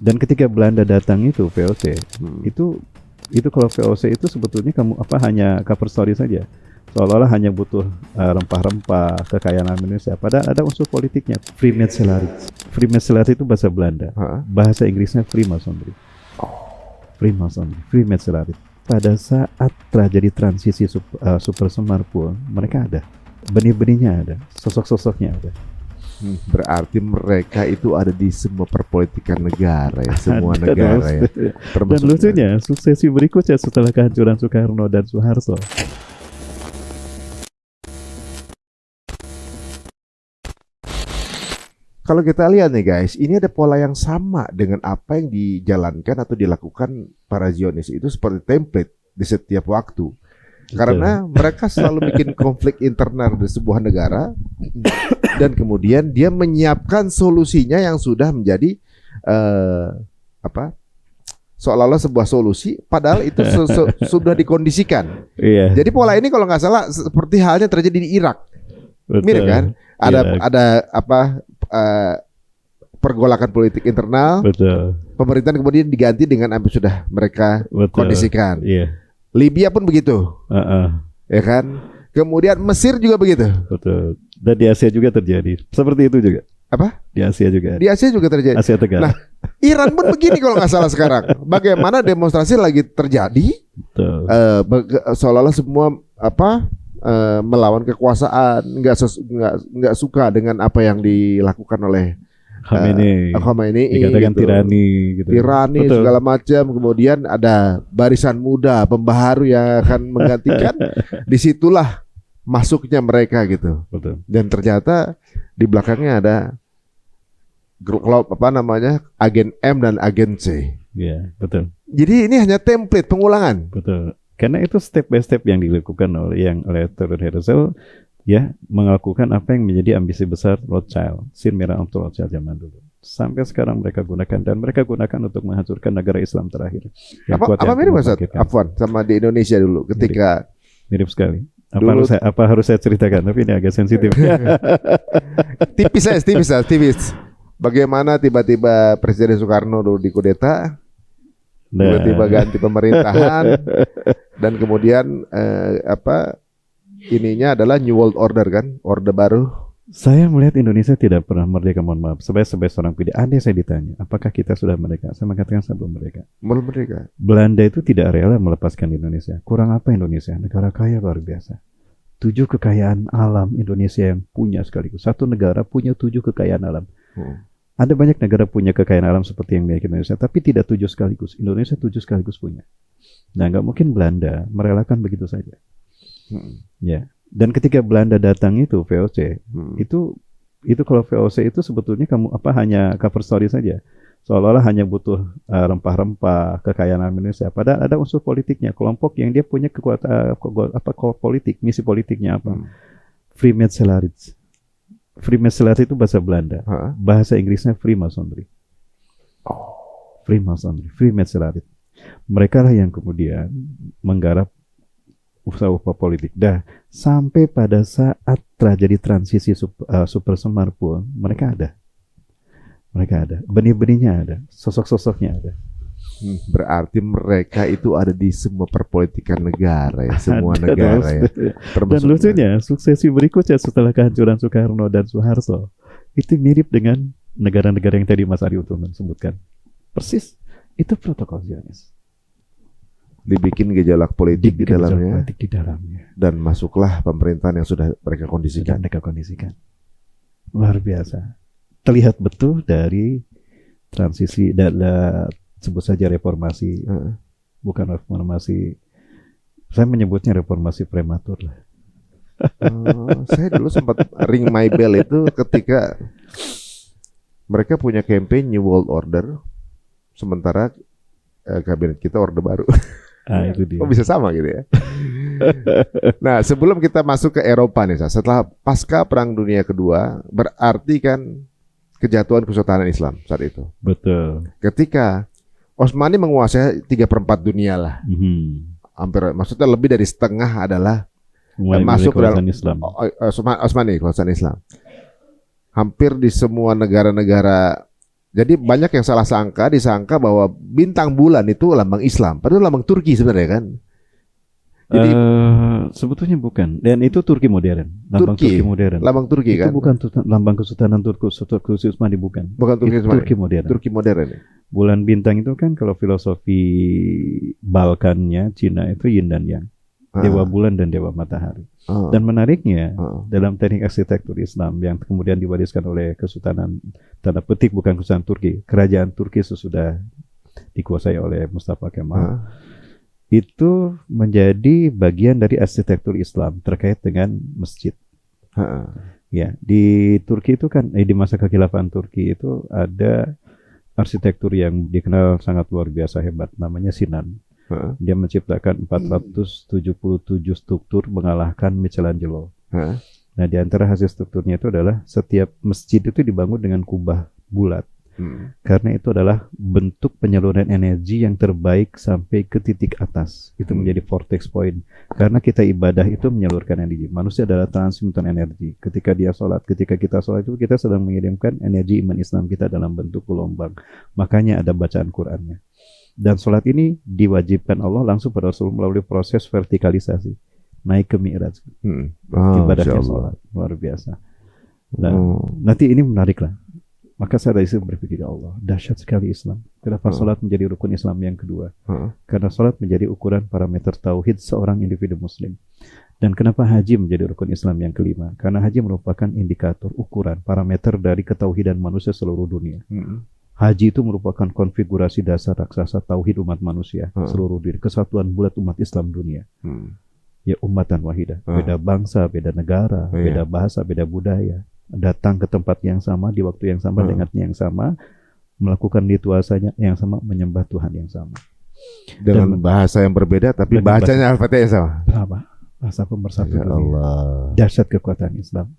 Dan ketika Belanda datang itu VOC, itu kalau VOC itu sebetulnya hanya cover story saja. Seolah-olah hanya butuh rempah-rempah kekayaan Indonesia. Padahal ada unsur politiknya. Freemasonry. Freemasonry itu bahasa Belanda. Bahasa Inggrisnya Freemasonry. Freemasonry. Pada saat terjadi transisi Super Semar pun mereka ada. Benih-benihnya ada, sosok-sosoknya ada. Berarti mereka itu ada di semua perpolitikan negara ya, semua Ada, negara ya. Dan lucunya, suksesi berikutnya setelah kehancuran Soekarno dan Soeharto. Kalau kita lihat nih guys, ini ada pola yang sama dengan apa yang dijalankan atau dilakukan para Zionis itu seperti template di setiap waktu. Karena mereka selalu bikin konflik internal di sebuah negara dan kemudian dia menyiapkan solusinya yang sudah menjadi seolah-olah sebuah solusi, padahal itu sudah dikondisikan. Iya. Jadi pola ini kalau nggak salah seperti halnya terjadi di Irak. Betul. Mirip kan? Ada pergolakan politik internal. Betul. Pemerintahan kemudian diganti dengan apa yang sudah mereka kondisikan. Iya. Libya pun begitu, ya kan? Kemudian Mesir juga begitu. Betul. Dan di Asia juga terjadi. Seperti itu juga. Apa? Di Asia juga. Di Asia juga terjadi. Asia Tenggara. Nah, Iran pun begini kalau nggak salah sekarang. Bagaimana demonstrasi lagi terjadi? Betul. Seolah-olah semua melawan kekuasaan, nggak suka dengan apa yang dilakukan oleh Khamenei, dikatakan gitu. Tirani Betul. segala macam. Kemudian ada barisan muda pembaharu yang akan menggantikan. Disitulah masuknya mereka gitu. Betul. Dan ternyata di belakangnya ada grup agen M dan agen C. Iya, betul. Jadi ini hanya template pengulangan. Betul. Karena itu step by step yang dilakukan oleh Theodor Herzl, ya, melakukan apa yang menjadi ambisi besar Rothschild, Sir Merah untuk Rothschild zaman dulu. Sampai sekarang mereka gunakan, dan mereka gunakan untuk menghancurkan negara Islam terakhir. Apa mirip Mas Afwan sama di Indonesia dulu ketika mirip sekali. Apa harus saya ceritakan? Tapi ini agak sensitif. tipis. Bagaimana tiba-tiba Presiden Soekarno dulu dikudeta, tiba-tiba ganti pemerintahan, dan kemudian ininya adalah New World Order kan, orde baru. Saya melihat Indonesia tidak pernah merdeka, mohon maaf. Sebagai seorang PD, andai saya ditanya, apakah kita sudah merdeka? Saya mengatakan sebelum merdeka. Belum merdeka. Belanda itu tidak rela melepaskan Indonesia. Kurang apa Indonesia? Negara kaya luar biasa. 7 kekayaan alam Indonesia yang punya sekaligus. Satu negara punya 7 kekayaan alam. Ada banyak negara punya kekayaan alam seperti yang milik Indonesia, tapi tidak 7 sekaligus. Indonesia 7 sekaligus punya. Nah, nggak mungkin Belanda merelakan begitu saja. Ya. Dan ketika Belanda datang itu VOC, itu kalau VOC itu sebetulnya hanya cover story saja. Seolah-olah hanya butuh rempah-rempah kekayaan Indonesia. Padahal ada unsur politiknya, kelompok yang dia punya kekuatan politik, misi politiknya apa? Freemasonry. Freemasonry itu bahasa Belanda. Bahasa Inggrisnya Freemasonry. Freemasonry. Mereka lah yang kemudian menggarap usaha-usaha politik. Sampai pada saat terjadi transisi Super Semar pun mereka ada. Benih-benihnya ada, sosok-sosoknya ada. Berarti mereka itu ada di semua perpolitikan negara ya, semua negara ya. Dan lucunya, suksesi berikutnya setelah kehancuran Soekarno dan Soeharto itu mirip dengan negara-negara yang tadi Mas Ari Utama sebutkan. Persis, itu protokol Zionis. Dibikin gejolak politik di dalamnya, dan masuklah pemerintahan yang sudah mereka kondisikan. Luar biasa. Terlihat betul dari transisi dan sebut saja reformasi, bukan reformasi. Saya menyebutnya reformasi prematur lah. Saya dulu sempat ring my bell itu ketika mereka punya campaign New World Order, sementara kabinet kita Orde Baru. Itu dia. Kok bisa sama gitu ya? Nah, sebelum kita masuk ke Eropa nih, setelah pasca Perang Dunia Kedua, berarti kan kejatuhan Kesultanan Islam saat itu. Betul. Ketika Utsmani menguasai 3/4 dunia lah. Hampir, maksudnya lebih dari setengah adalah masuk ke dalam Islam. Utsmani, kekuasaan Islam. Hampir di semua negara-negara Jadi banyak yang salah sangka, disangka bahwa bintang bulan itu lambang Islam, padahal lambang Turki sebenarnya kan. Jadi Sebetulnya bukan. Dan itu Turki modern, lambang Turki modern. lambang Turki Itu kan. bukan lambang Kesultanan Turki Utsmani, bukan. Bukan Turki Itu Utsmani. Turki modern. Turki modern ya. Bulan bintang itu kan kalau filosofi Balkannya Cina itu yin dan yang. Dewa bulan dan dewa matahari. Dan menariknya dalam teknik arsitektur Islam yang kemudian diwariskan oleh Kesultanan, tanda petik bukan Kesultanan Turki, kerajaan Turki sesudah dikuasai oleh Mustafa Kemal, itu menjadi bagian dari arsitektur Islam terkait dengan masjid. Ya, di Turki itu kan di masa kekhilafan Turki itu ada arsitektur yang dikenal sangat luar biasa hebat, namanya Sinan. Dia menciptakan 477 struktur mengalahkan Michelangelo. Nah, di antara hasil strukturnya itu adalah setiap masjid itu dibangun dengan kubah bulat. Karena itu adalah bentuk penyaluran energi yang terbaik sampai ke titik atas. Itu menjadi vortex point. Karena kita ibadah itu menyalurkan energi. Manusia adalah transmitter energi. Ketika dia sholat, ketika kita sholat itu kita sedang mengirimkan energi iman Islam kita dalam bentuk gelombang. Makanya ada bacaan Qur'annya. Dan sholat ini diwajibkan Allah langsung pada Rasul melalui proses vertikalisasi. Naik ke Mi'raj. Ibadahnya sholat. Luar biasa. Nah, nanti ini menarik lah. Maka saya dari situ berpikir, ya Allah, dahsyat sekali Islam. Kenapa sholat menjadi rukun Islam yang kedua? Karena sholat menjadi ukuran parameter tauhid seorang individu muslim. Dan kenapa haji menjadi rukun Islam yang kelima? Karena haji merupakan indikator, ukuran, parameter dari ketauhidan manusia seluruh dunia. Haji itu merupakan konfigurasi dasar raksasa tauhid umat manusia seluruh dunia. Kesatuan bulat umat Islam dunia. Ya ummatan wahidah. Beda bangsa, beda negara, beda bahasa, beda budaya. Datang ke tempat yang sama, di waktu yang sama, dengan yang sama, melakukan ritualnya yang sama, menyembah Tuhan yang sama. Dengan bahasa yang berbeda, tapi bacanya Al-Fatihah yang sama. Bahasa pemersatu dunia. Dahsyat kekuatan Islam.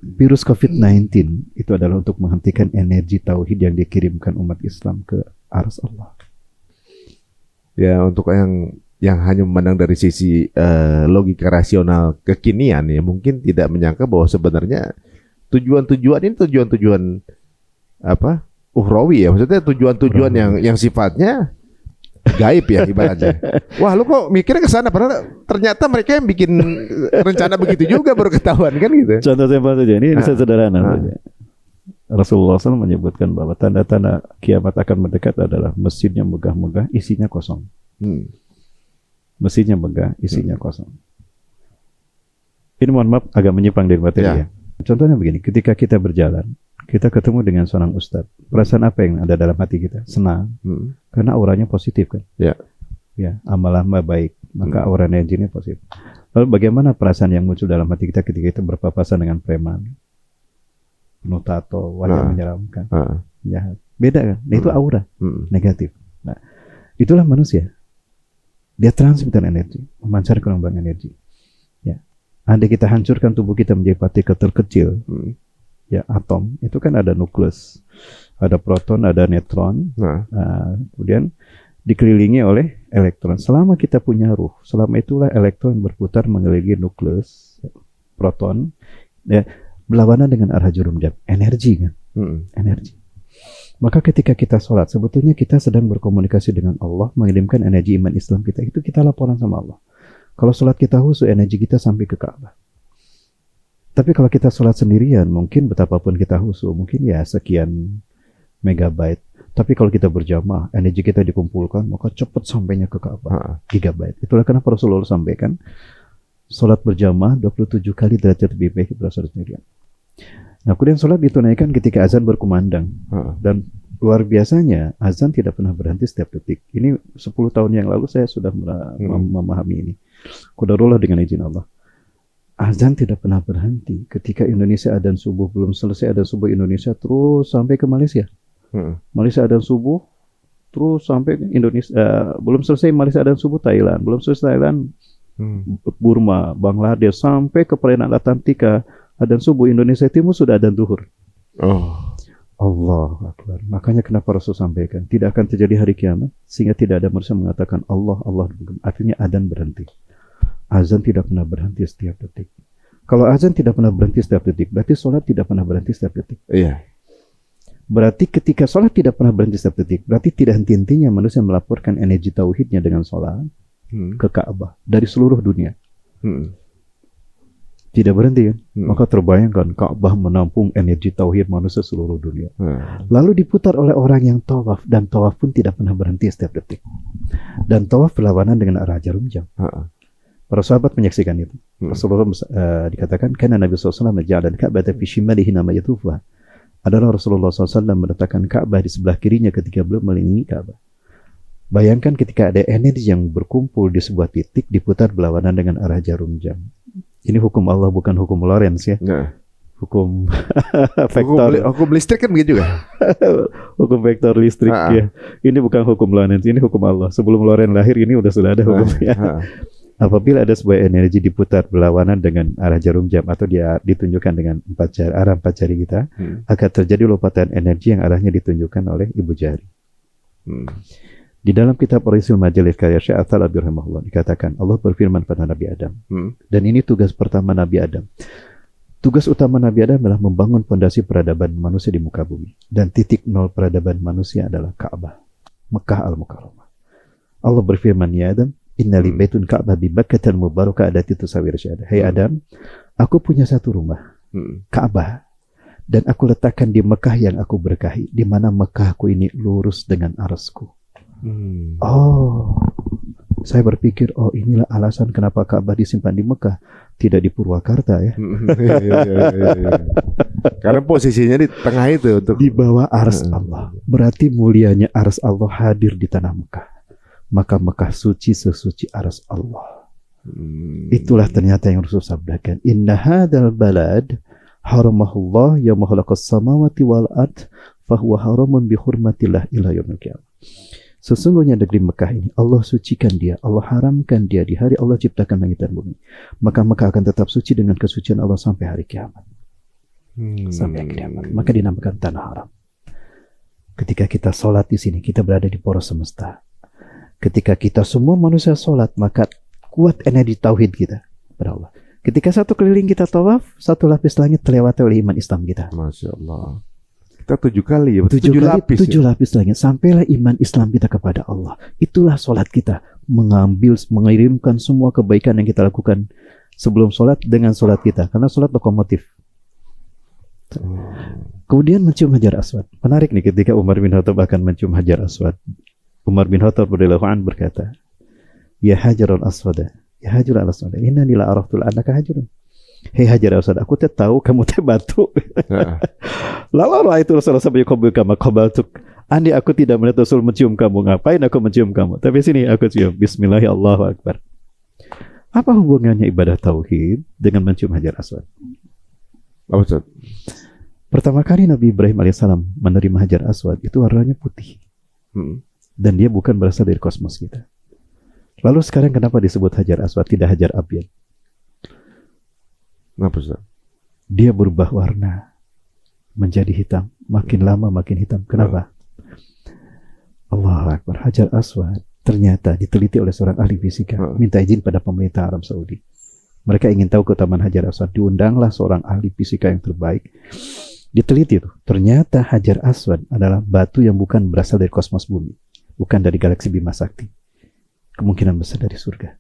Virus COVID-19 itu adalah untuk menghentikan energi tauhid yang dikirimkan umat Islam ke aras Allah. Ya, untuk yang hanya memandang dari sisi logika rasional kekinian ya mungkin tidak menyangka bahwa sebenarnya tujuan-tujuan ini tujuan-tujuan apa ukhrawi ya, maksudnya tujuan-tujuan yang sifatnya gaib ya ibaratnya. Wah, lu kok mikirnya ke sana padahal ternyata mereka yang bikin rencana begitu juga baru ketahuan kan gitu. Contoh simpel saja, ini sederhana saja. Rasulullah SAW menyebutkan bahwa tanda-tanda kiamat akan mendekat adalah masjidnya megah-megah, isinya kosong. Mesinnya megah, isinya kosong. Ini mohon maaf agak menyimpang dari materi ya. Contohnya begini, ketika kita berjalan, kita ketemu dengan seorang ustadz. Perasaan apa yang ada dalam hati kita? Senang, karena auranya positif kan. Ya, amal-amal baik, maka aura energinya positif. Lalu bagaimana perasaan yang muncul dalam hati kita ketika kita berpapasan dengan preman, penuh tato, wajah menyeramkan, jahat? Beda kan? Nah, itu aura negatif. Nah, itulah manusia. Dia transmitter energi, memancarkan gelombang energi. Ya, andai kita hancurkan tubuh kita menjadi partikel terkecil, ya atom, itu kan ada nukleus, ada proton, ada neutron, kemudian dikelilingi oleh elektron. Selama kita punya ruh, selama itulah elektron berputar mengelilingi nukleus, proton, ya, berlawanan dengan arah jarum jam, energi kan, energi. Maka ketika kita sholat, sebetulnya kita sedang berkomunikasi dengan Allah, mengirimkan energi iman Islam kita. Itu kita laporan sama Allah. Kalau sholat kita khusyuk, energi kita sampai ke Ka'bah. Tapi kalau kita sholat sendirian, mungkin betapapun kita khusyuk, mungkin ya sekian megabyte. Tapi kalau kita berjamaah, energi kita dikumpulkan, maka cepat sampainya ke Ka'bah, gigabyte. Itulah kenapa Rasulullah sampaikan, sholat berjamaah 27 kali derajat lebih baik daripada sholat sendirian. Nah, kemudian sholat ditunaikan ketika azan berkumandang. Dan luar biasanya, azan tidak pernah berhenti setiap detik. Ini 10 tahun yang lalu saya sudah memahami ini. Qadarullah dengan izin Allah. Azan tidak pernah berhenti. Ketika Indonesia adzan subuh, belum selesai adzan subuh Indonesia, terus sampai ke Malaysia. Malaysia adzan subuh, terus sampai ke Indonesia. Belum selesai Malaysia adzan subuh Thailand. Belum selesai Thailand, Burma, Bangladesh, sampai ke perairan Atlantika. Adzan subuh Indonesia Timur sudah adzan zuhur. Allah Akbar. Makanya kenapa Rasul sampaikan tidak akan terjadi hari kiamat sehingga tidak ada manusia mengatakan Allah, Allah. Artinya adzan berhenti. Azan tidak pernah berhenti setiap detik. Kalau azan tidak pernah berhenti setiap detik, berarti sholat tidak pernah berhenti setiap detik. Iya. Berarti ketika sholat tidak pernah berhenti setiap detik, berarti tidak henti-hentinya manusia melaporkan energi tauhidnya dengan sholat ke Ka'bah dari seluruh dunia. Tidak berhenti kan? Maka terbayangkan Ka'bah menampung energi tauhid manusia seluruh dunia. Lalu diputar oleh orang yang tawaf, dan tawaf pun tidak pernah berhenti setiap detik. Dan tawaf berlawanan dengan arah jarum jam. Para sahabat menyaksikan itu. Rasulullah dikatakan karena Nabi SAW menjadikan Ka'bah fi shimalihi nama yatufa. Adalah Rasulullah SAW meletakkan Ka'bah di sebelah kirinya ketika beliau mengelilingi Ka'bah. Bayangkan ketika ada energi yang berkumpul di sebuah titik diputar berlawanan dengan arah jarum jam. Ini hukum Allah, bukan hukum Lorentz ya. Hukum vektor. Hukum listrik kan begitu juga. Hukum vektor listrik ya. Ini bukan hukum Lorentz, ini hukum Allah. Sebelum Lorentz lahir ini sudah ada hukumnya. Apabila ada sebuah energi diputar berlawanan dengan arah jarum jam atau dia ditunjukkan dengan arah 4 jari kita, akan terjadi lompatan energi yang arahnya ditunjukkan oleh ibu jari. Di dalam kitab Orisul Majalis karya Syekh Al-Thalabi rahimahullah dikatakan Allah berfirman pada Nabi Adam. Dan ini tugas pertama Nabi Adam. Tugas utama Nabi Adam adalah membangun fondasi peradaban manusia di muka bumi. Dan titik nol peradaban manusia adalah Ka'bah, Mekah Al-Mukarramah. Allah berfirman, ya Adam, innali baitun Ka'bah bi Bakkah mubarakah adati tusawir syahada. Hai Adam, aku punya satu rumah, Ka'bah. Dan aku letakkan di Mekah yang aku berkahi, di mana Mekahku ini lurus dengan arasku. Oh, saya berpikir, oh inilah alasan kenapa Ka'bah disimpan di Mekah, tidak di Purwakarta ya. Karena posisinya di tengah itu untuk di bawah ars Allah. Berarti mulianya ars Allah hadir di tanah Mekah. Maka Mekah suci sesuci ars Allah. Itulah ternyata yang Rasul sabdakan. Inna hadzal balad haramahullah yauma khalaqas samawati wal ard fahuwa haramun bi hurmatillah ila yaumil qiyamah. Sesungguhnya negeri Mekah ini Allah sucikan dia, Allah haramkan dia di hari Allah ciptakan langit dan bumi. Maka Mekah akan tetap suci dengan kesucian Allah sampai hari kiamat. Sampai hari kiamat. Maka dinamakan tanah haram. Ketika kita sholat di sini, kita berada di poros semesta. Ketika kita semua manusia sholat, maka kuat energi tauhid kita kepada Allah. Ketika satu keliling kita tawaf, satu lapis langit terlewati oleh iman Islam kita. Masya Allah. Kita 7 kali ya, 7 lapis langit sampailah iman Islam kita kepada Allah. Itulah sholat kita, mengirimkan semua kebaikan yang kita lakukan sebelum sholat dengan sholat kita, karena sholat lokomotif. Kemudian mencium Hajar Aswad. Menarik nih ketika Umar bin Khattab akan mencium Hajar Aswad. Umar bin Khattab radhiyallahu anhu berkata, ya Hajarul Aswad, ya Hajarul Aswad, innani la araftul annaka hajarun. Hei Hajar Aswad, aku tahu kamu batu. Lalu itu Rasulullah SAW andai aku tidak melihat Rasul mencium kamu, ngapain aku mencium kamu? Tapi sini aku cium. Bismillahirrahmanirrahim, Allahu Akbar. Apa hubungannya ibadah tauhid dengan mencium Hajar Aswad? Pertama kali Nabi Ibrahim alaihissalam menerima Hajar Aswad itu warnanya putih, dan dia bukan berasal dari kosmos kita. Lalu sekarang kenapa disebut Hajar Aswad, tidak Hajar Abyad? Kenapa Ustaz? Dia berubah warna menjadi hitam, makin lama makin hitam. Kenapa? Allahu Akbar. Hajar Aswad ternyata diteliti oleh seorang ahli fisika, minta izin pada pemerintah Arab Saudi. Mereka ingin tahu keutamaan Hajar Aswad, diundanglah seorang ahli fisika yang terbaik. Diteliti itu, ternyata Hajar Aswad adalah batu yang bukan berasal dari kosmos bumi, bukan dari galaksi Bima Sakti, kemungkinan besar dari surga.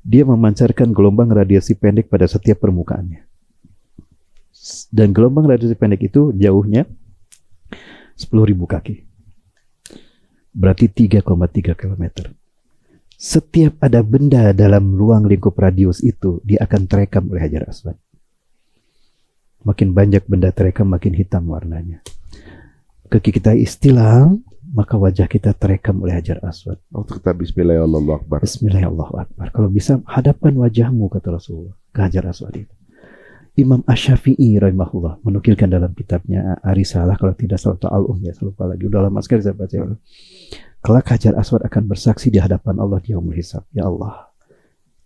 Dia memancarkan gelombang radiasi pendek pada setiap permukaannya. Dan gelombang radiasi pendek itu jauhnya 10.000 kaki. Berarti 3,3 km. Setiap ada benda dalam ruang lingkup radius itu, dia akan terekam oleh Hajar Aswad. Makin banyak benda terekam, makin hitam warnanya. Kaki kita istilah, maka wajah kita terekam oleh Hajar Aswad. Waktu kita Bismillahirrahmanirrahim. Bismillahirrahmanirrahim. Kalau bisa hadapkan wajahmu, kata Rasulullah, ke Hajar Aswad itu. Imam Asy-Syafi'i rahimahullah menukilkan dalam kitabnya Arisalah, kalau tidak salah, atau Al-Um, ya, saya lupa lagi. Udah lama sekali saya baca. Kelak Hajar Aswad akan bersaksi di hadapan Allah di yaumul hisab. Ya Allah,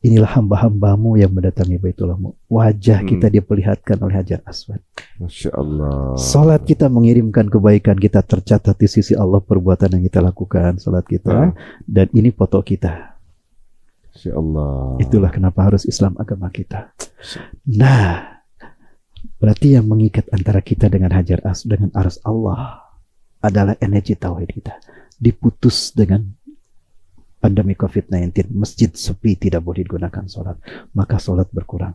inilah hamba-hambamu yang mendatangi Baitulahmu. Wajah kita diperlihatkan oleh Hajar Aswad. Masya Allah. Salat kita mengirimkan kebaikan kita tercatat di sisi Allah, perbuatan yang kita lakukan, salat kita, dan ini foto kita. Masya Allah. Itulah kenapa harus Islam agama kita. Nah, Berarti yang mengikat antara kita dengan Hajar Aswad, dengan arsy Allah, adalah energi tauhid kita. Diputus dengan pandemi COVID-19, masjid sepi, tidak boleh digunakan sholat, maka sholat berkurang.